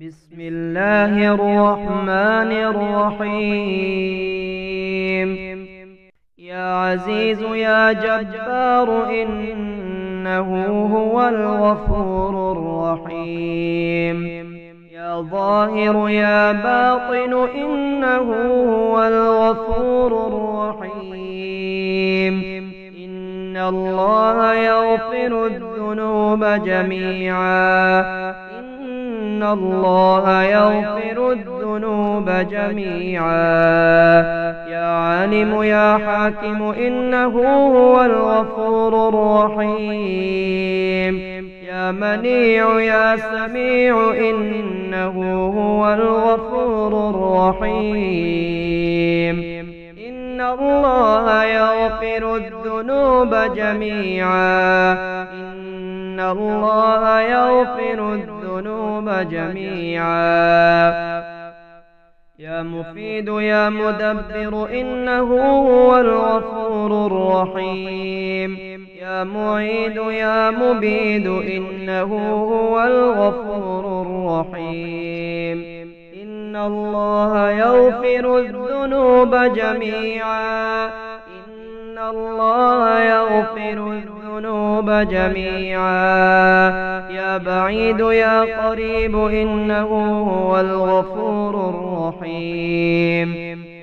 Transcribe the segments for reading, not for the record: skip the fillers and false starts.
بسم الله الرحمن الرحيم. يا عزيز يا جبار إنه هو الغفور الرحيم. يا ظاهر يا باطن إنه هو الغفور الرحيم. إن الله يغفر الذنوب جميعا. إن الله يغفر الذنوب جميعا. يا عالم يا حاكم إنه هو الغفور الرحيم. يا منيع يا سميع إنه هو الغفور الرحيم. إن الله يغفر الذنوب جميعا. إن الله يغفر الذنوب جميعا. يا مفيد يا مدبر إنه هو الغفور الرحيم. يا معيد يا مبيد إنه هو الغفور الرحيم. إن الله يغفر الذنوب جميعا. إن الله يغفر الذنوب جميعا. يا بعيد يا قريب إنه هو الغفور الرحيم.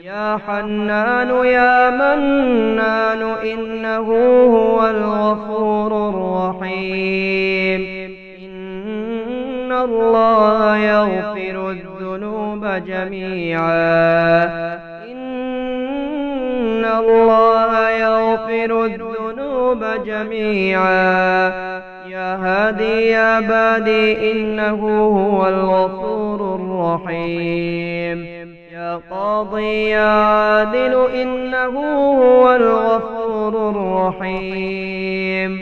يا حنان يا منان إنه هو الغفور الرحيم. إن الله يغفر الذنوب جميعا. إن الله يغفر الذنوب جميعا. يا هادي يا بادي إنه هو الغفور الرحيم. يا قاضي يا عادل إنه هو الغفور الرحيم.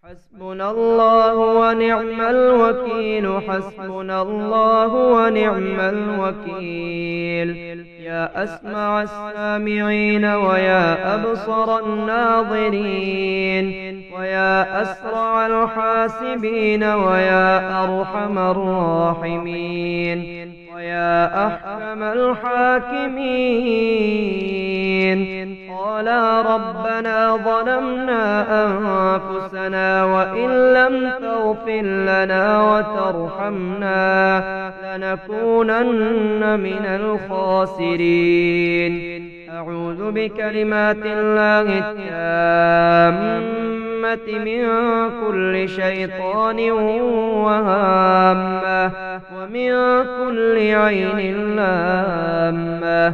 حسبنا الله ونعم الوكيل. حسبنا الله ونعم الوكيل. يا أسمع السامعين ويا أبصر الناظرين ويا أسرع الحاسبين ويا أرحم الراحمين ويا أحكم الحاكمين. قال ربنا ظلمنا أنفسنا وإن لم تغفر لنا وترحمنا لنكونن من الخاسرين. أعوذ بكلمات الله التامة من كل شيطان وهامة ومن كل عين لامة.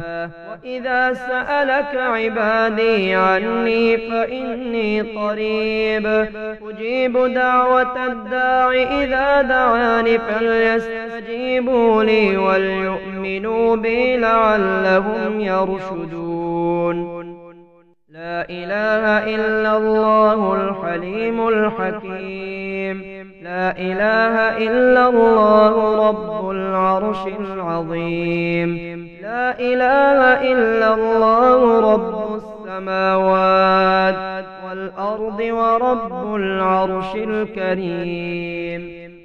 وإذا سألك عبادي عني فإني قريب أجيب دعوة الداع إذا دعاني فليستجيبوا لي وليؤمنوا بي لعلهم يرشدون. لا إله إلا الله الحليم الحكيم. لا إله إلا الله رب العرش العظيم. لا إله إلا الله رب السماوات والأرض ورب العرش الكريم.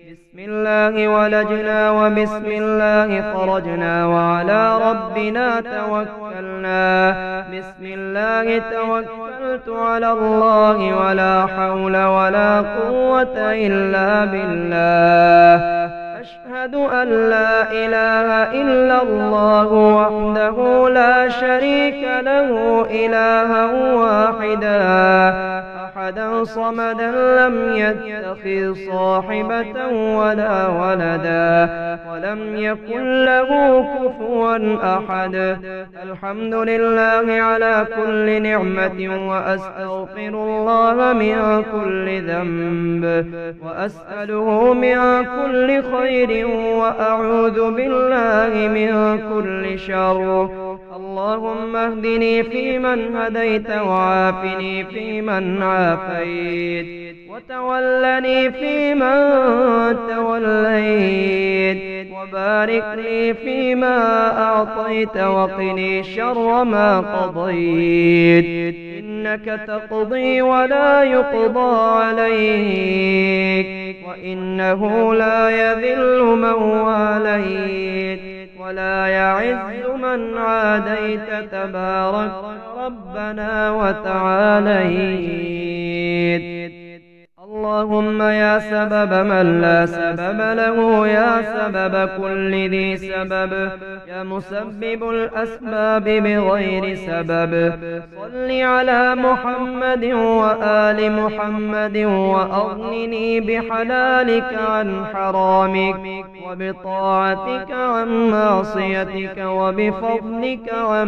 بسم الله ولجنا وبسم الله خرجنا وعلى ربنا توكلنا. بسم الله توكلت على الله ولا حول ولا قوة إلا بالله. أشهد أن لا إله إلا الله وحده لا شريك له إلها واحدا أحدا صمدا لم يتخذ صاحبة ولا ولدا ولم يكن له كفوا أحد. الحمد لله على كل نعمة وأستغفر الله من كل ذنب وأسأله من كل خير وأعوذ بالله من كل شر. اللهم اهدني فيمن هديت وعافني فيمن عافيت وتولني فيمن توليت وبارك لي فيما أعطيت وقني شر ما قضيت. إنك تقضي ولا يقضى عليك وإنه لا يذل من واليت ولا يعز من عاديت تبارك ربنا وتعاليت. اللهم يا سبب من لا سبب له، يا سبب كل ذي سبب، يا مسبب الأسباب بغير سبب، صل على محمد وآل محمد وأغنني بحلالك عن حرامك وبطاعتك عن معصيتك وبفضلك عن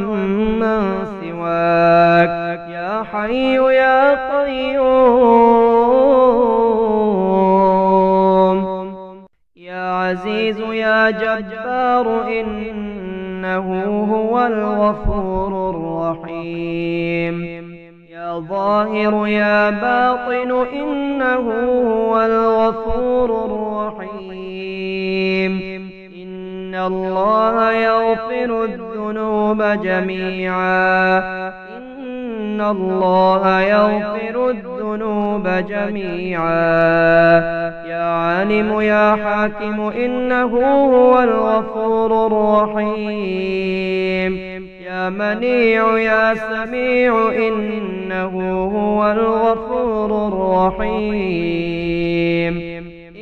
من سواك، يا حي يا قيوم، يا عزيز يا جبار، إنه هو الغفور الرحيم، يا ظاهر يا باطن، إنه هو الغفور الرحيم. إن الله يغفر الذنوب جميعا، إن الله يغفر الذنوب جميعا، يا عالم يا حاكم، إنه هو الغفور الرحيم، يا منيع يا سميع، إنه هو الغفور الرحيم.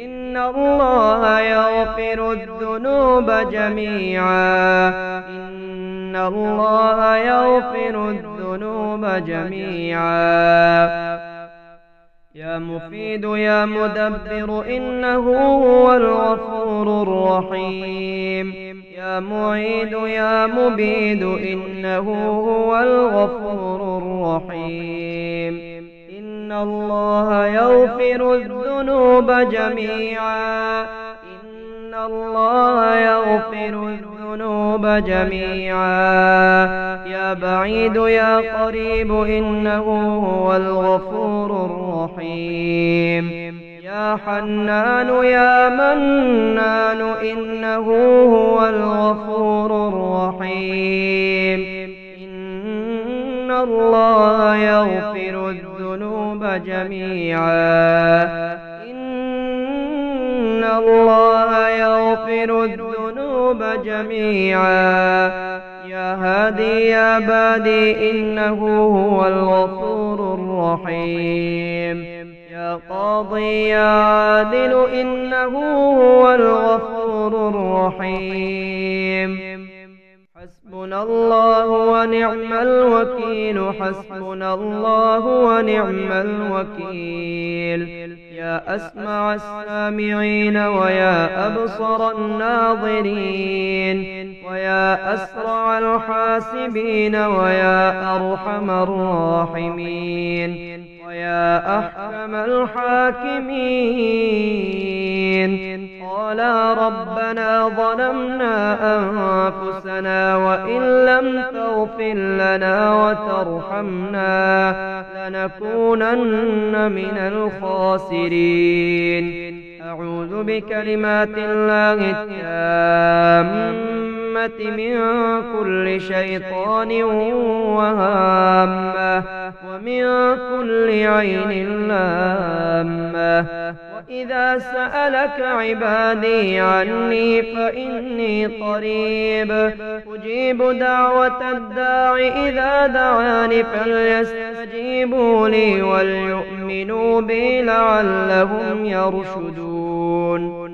إن الله يغفر الذنوب جميعا، إن الله يغفر الذنوب جميعا، يا مفيد يا مدبر، إنه هو الغفور الرحيم، يا معيد يا مبيد، إنه هو الغفور الرحيم. إن الله يغفر الذنوب جميعا، إن الله يغفر الذنوب جميعا، يا بعيد يا قريب، إنه هو الغفور الرحيم، يا حنان يا منان، إنه هو الغفور الرحيم. إن الله يغفر الذنوب جميعا، إن الله يغفر الذنوب جميعا، يا هادي يا بادي، إنه هو الغفور الرحيم، يا قاضي يا عادل، إنه هو الغفور الرحيم. حسبنا الله ونعم الوكيل، حسبنا الله ونعم الوكيل، يا أسمع السامعين ويا أبصر الناظرين ويا أسرع الحاسبين ويا أرحم الراحمين ويا أحكم الحاكمين. قال ربنا ظلمنا أنفسنا وإن لم تغفر لنا وترحمنا لنكونن من الخاسرين. أعوذ بكلمات الله التامة من كل شيطان وهامة ومن كل عين لامة. وإذا سألك عبادي عني فإني قريب أجيب دعوة الداع إذا دعاني فليستجيبوا لي وليؤمنوا بي لعلهم يرشدون.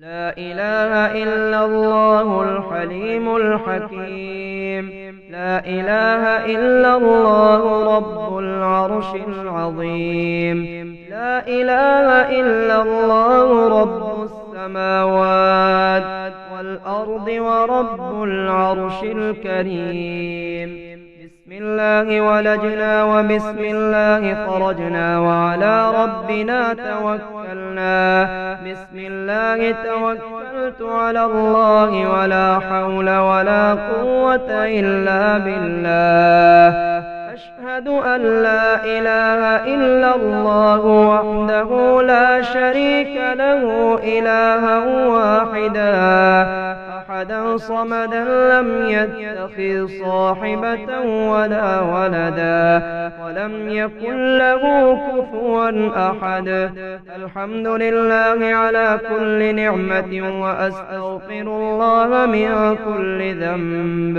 لا إله إلا الله الحليم الحكيم، لا إله إلا الله رب العرش العظيم، لا إله إلا الله رب السماوات والأرض ورب العرش الكريم. بسم الله ولجنا وبسم الله خرجنا وعلى ربنا توكلنا. بسم الله توكلت على الله ولا حول ولا قوة إلا بالله. أشهد أن لا إله إلا الله وحده لا شريك له إلها واحدا أحدا صمدا لم يتخذ صاحبة ولا ولدا ولم يكن له كفوا أحد. الحمد لله على كل نعمة وأستغفر الله من كل ذنب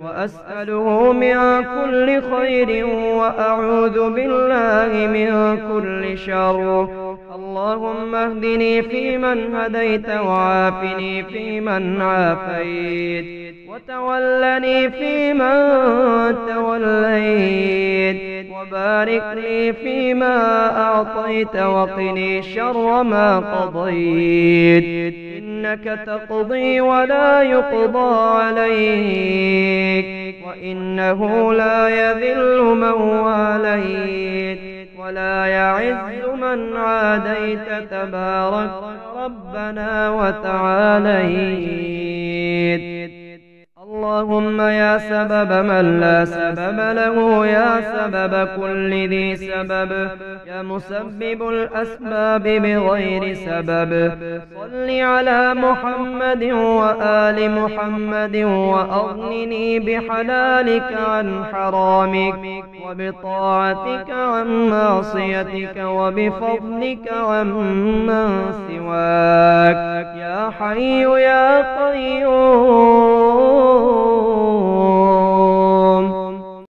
وأسأله من كل خير وأعوذ بالله من كل شر. اللهم اهدني فيمن هديت وعافني فيمن عافيت وتولني فيمن توليت وبارك لي فيما أعطيت وقني شر ما قضيت. إنك تقضي ولا يقضى عليك وإنه لا يذل من واليت ولا يعز من عاديت تبارك ربنا وتعاليت. اللهم يا سبب من لا سبب له يا سبب كل ذي سبب يا مسبب الأسباب بغير سبب صل على محمد وآل محمد وأغنني بحلالك عن حرامك وبطاعتك عن معصيتك وبفضلك عن من سواك يا حي يا قيوم